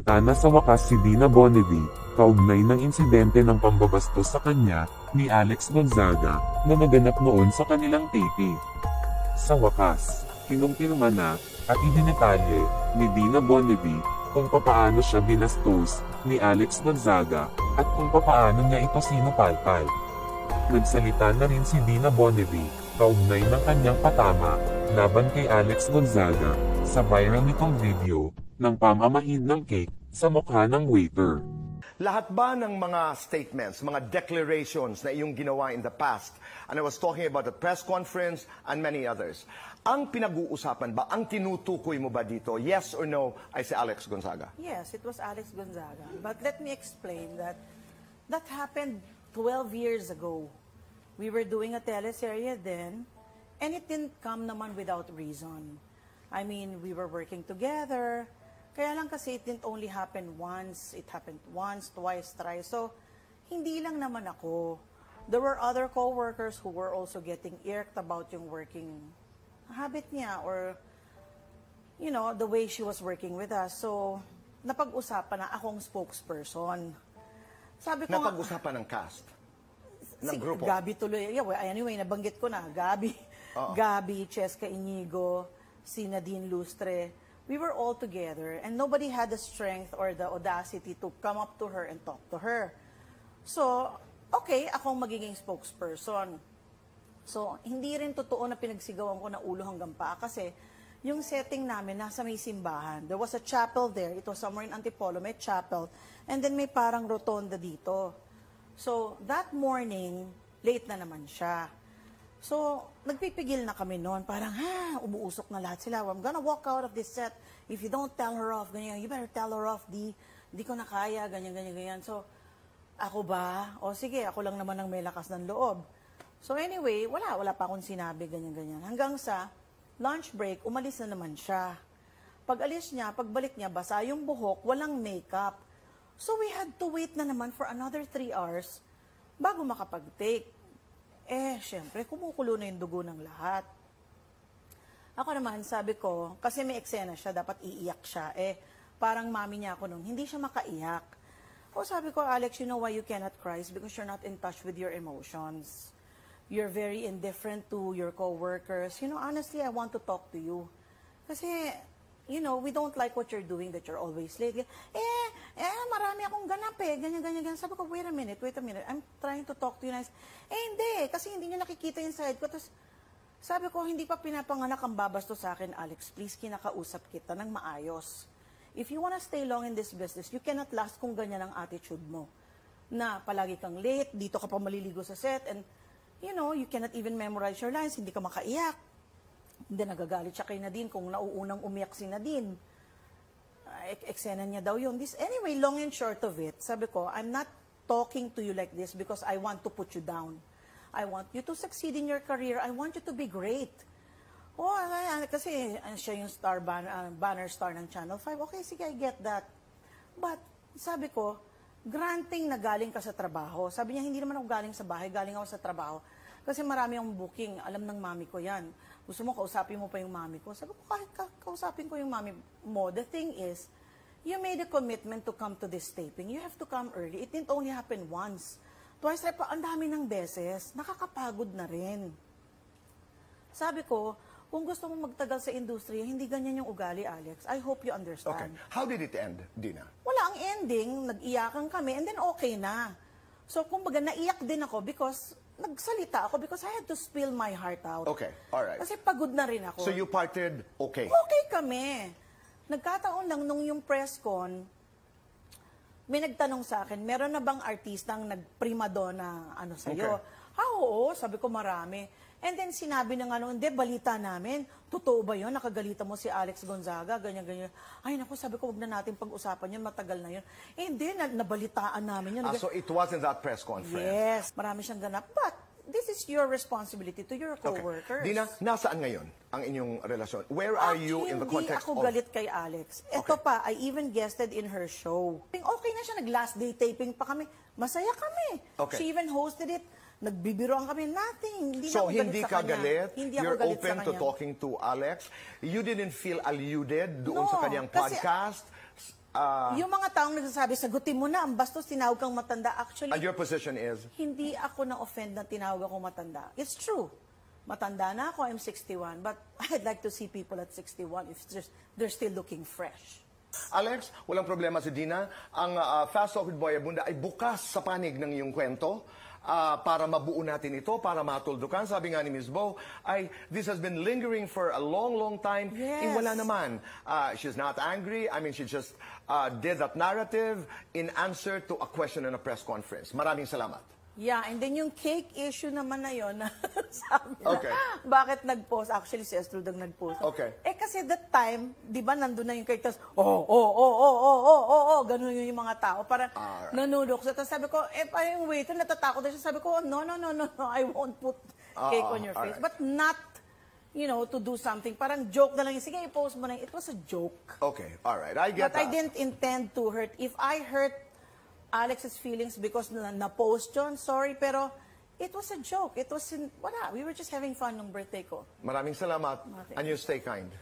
Nagsalita na sa wakas si Dina Bonnevie, kaugnay ng insidente ng pambabastos sa kanya, ni Alex Gonzaga, na naganap noon sa kanilang taping. Sa wakas, kinumpirma na, at idinetalye, ni Dina Bonnevie, kung papaano siya binastos, ni Alex Gonzaga, at kung papaano niya ito sinupalpal. Nagsalita na rin si Dina Bonnevie, kaugnay ng kanyang patama, laban kay Alex Gonzaga, sa viral nitong video, ng pamamahid ng cake, sa mukha ng waiter. Lahat ba ng mga statements, mga declarations na iyong ginawa in the past, and I was talking about the press conference and many others, ang pinag-uusapan ba, ang tinutukoy mo ba dito, yes or no, ay si Alex Gonzaga? Yes, it was Alex Gonzaga. But let me explain that that happened 12 years ago. We were doing a teleserye then, and it didn't come naman without reason. I mean, we were working together. Kaya lang kasi it didn't only happen once. It happened once, twice, thrice. So, hindi lang naman ako. There were other co-workers who were also getting irked about yung working habit niya or, you know, the way she was working with us. So, napag-usapan na akong spokesperson. Sabi ko, Napag-usapan ng cast? Ng grupo? Gabi tuloy. Yeah, well, anyway, nabanggit ko na. Gabi, Gabi, Cheska Inigo, si Nadine Lustre. We were all together and nobody had the strength or the audacity to come up to her and talk to her. So, okay, akong magiging spokesperson. So, hindi rin totoo na pinagsigawan ko na ulo hanggang paa kasi yung setting namin nasa may simbahan. There was a chapel there. It was somewhere in Antipolo, may chapel. And then may parang rotonda dito. So, that morning, late na naman siya. So, nagpipigil na kami noon. Parang, umuusok na lahat sila. I'm gonna walk out of this set. If you don't tell her off, ganyan, you better tell her off, di ko na kaya, ganyan, ganyan, ganyan. So, ako ba? O sige, ako lang naman ang may lakas ng loob. So anyway, wala pa akong sinabi, ganyan, ganyan. Hanggang sa lunch break, umalis na naman siya. Pag alis niya, pagbalik niya, basa yung buhok, walang makeup. So we had to wait na naman for another 3 hours bago makapag-take. Syempre, kumukulo na yung dugo ng lahat. Ako naman, sabi ko, kasi may eksena siya, dapat iiyak siya. Parang mami niya ako nung, hindi siya makaiyak. O sabi ko, Alex, you know why you cannot cry? It's because you're not in touch with your emotions. You're very indifferent to your co-workers. You know, honestly, I want to talk to you. Kasi, you know, we don't like what you're doing, that you're always late. Marami akong ganap ganyan, ganyan, ganyan. Sabi ko, wait a minute. I'm trying to talk to you nice. Hindi, kasi hindi niyo nakikita yung side ko. Tapos, sabi ko, hindi pa pinapanganak ang babasto sa akin, Alex. Please, kinakausap kita ng maayos. If you wanna stay long in this business, you cannot last kung ganyan ang attitude mo. Na palagi kang late, dito ka pa maliligo sa set, and, you know, you cannot even memorize your lines, hindi ka makaiyak. Hindi, nagagalit siya kay Nadine kung nauunang umiyak si Nadine. Eksena niya daw yun. Anyway, long and short of it, sabi ko, I'm not talking to you like this because I want to put you down. I want you to succeed in your career. I want you to be great. Kasi siya yung banner star ng Channel 5. Okay, sige, I get that. But, sabi ko, granting na galing ka sa trabaho. Sabi niya, hindi naman ako galing sa bahay, galing ako sa trabaho. Kasi marami akong booking, alam ng mami ko yan. Gusto mo, kausapin mo pa yung mami ko. Sabi ko, kahit kausapin ko yung mami mo. The thing is, you made a commitment to come to this taping. You have to come early. It didn't only happen once. Twice, ang dami ng beses. Nakakapagod na rin. Sabi ko, kung gusto mong magtagal sa industriya, hindi ganyan yung ugali, Alex. I hope you understand. Okay. How did it end, Dina? Wala ang ending. Nag-iyakan kami, and then okay na. So, kumbaga, naiyak din ako because nagsalita ako because I had to spill my heart out. Okay, alright. Kasi pagod na rin ako. So you parted okay? Okay kami. Nagkataon lang nung yung press con, may nagtanong sa akin, meron na bang artistang nagprimadonna sa'yo? Okay. Oo, sabi ko marami. And then sinabi na nga nung, hindi, balita namin, totoo ba yun? Nakagalita mo si Alex Gonzaga, ganyan, ganyan. Ay, naku, sabi ko, wag na natin pag-usapan yun, matagal na yun. Hindi, nabalitaan namin yun. So it wasn't that press conference? Yes, marami siyang ganap. But, this is your responsibility to your co-workers. Okay. Dina, nasaan ngayon ang inyong relasyon? Where are you in the context of... Hindi ako galit kay Alex. Ito pa, I even guested in her show. Okay na siya, nag-last day taping pa kami. Masaya kami. Okay. She even hosted it. Nagbibiroan kami, nothing. Hindi So, na ako hindi galit ka sa kanya. galit? Hindi ako You're galit open sa to kanya. talking to Alex? You didn't feel alluded doon No, sa kanyang kasi- podcast? Yung mga taong nagsasabi, sagutin mo na, ang bastos, tinawag kang matanda. Actually, And your position is? hindi ako na-offend na tinawag akong matanda. It's true. Matanda na ako, I'm 61. But I'd like to see people at 61 if they're still looking fresh. Alex, walang problema si Dina. Ang Fast Talk with Boy Abunda ay bukas sa panig ng iyong kwento para mabuo natin ito, para matuldukan. Sabi nga ni Ms. Bo, this has been lingering for a long, long time. Yes. Wala naman. She's not angry. I mean, she just did that narrative in answer to a question in a press conference. Maraming salamat. Yeah, and then yung cake issue naman na yun, sabi na, Okay. bakit nag-post? Actually, si Esther Dang nag-post. Okay. Kasi that time, di ba, nandun na yung cake, tapos, ganun yung mga tao. Parang nanunok siya. Tapos sabi ko, parang yung waiter, natatakot na siya. Sabi ko, no, I won't put cake on your face. alright. But not, to do something. Parang joke na lang. Sige, i-post mo na. It was a joke. Okay, all right. I get But that. I didn't intend to hurt. If I hurt Alex's feelings because na-post yun, sorry, pero it was a joke. It was, wala, we were just having fun nung birthday ko. Maraming salamat. Okay. And you stay kind.